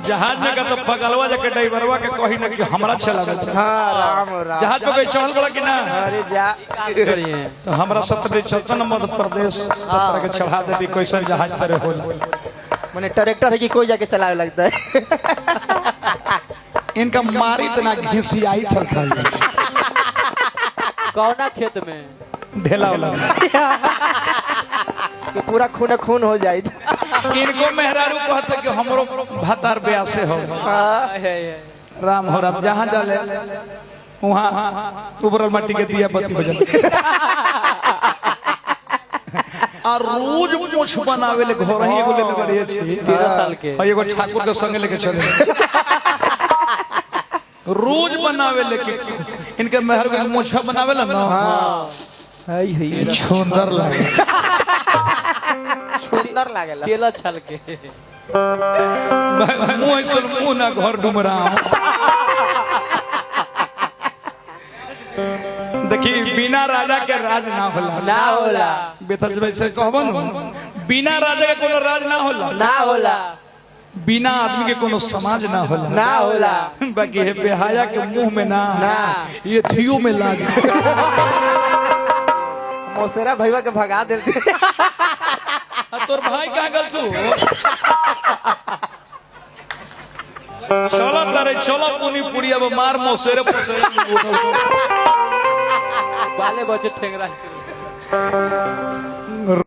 जहाज में का तो पगलवा जाके ड्राइवरवा के कही ना कि हमरा चलावे। हां राम राम जहाज पे कोई चढ़ल बड़ा कि ना? अरे जा तो हमरा 17 चलतन मध्य प्रदेश तत्र के चढ़ा देती कैसन जहाज पर होला। माने ट्रैक्टर है कि कोई जाके चलावे लगता है। इनका मारी तना घिसियाई थर खाई कौना खेत में ढेला वाला कि पूरा खून खून हो जाए। इनको मेहरारू कहते कि हमरो भातार ब्याह से हो राम हो राम जहां जाले वहां उबरल मट्टी के दिया बत्ती हो जाते और रोज मुछ बनावे ले घर ही एगो ले बड़िए छी 13 साल के और एगो ठाकुर के संग लेके चले रोज बनावे लेके इनके मेहर के मुछ बनावे ला ना हाय हाय सुंदर लागे सुंदर लागेला केला छल के मुंह से मुंह ना घर डुमरा देखी बिना राजा के राज ना होला ना होला बेतज वैसे कहबो न बिना राजा के कोनो राज ना होला ना होला बिना आदमी के कोनो समाज ना होला ना होला बाकी है बेहाया के मुंह में ना ये थियो में लाग मोसेरा भईवा के भगा दे। तोर भाई कहाँ गल तू चलो तारे चलो पुनी पुड़ी अब मार मोसेरे पोसेरे बाले बचे ठेंगरा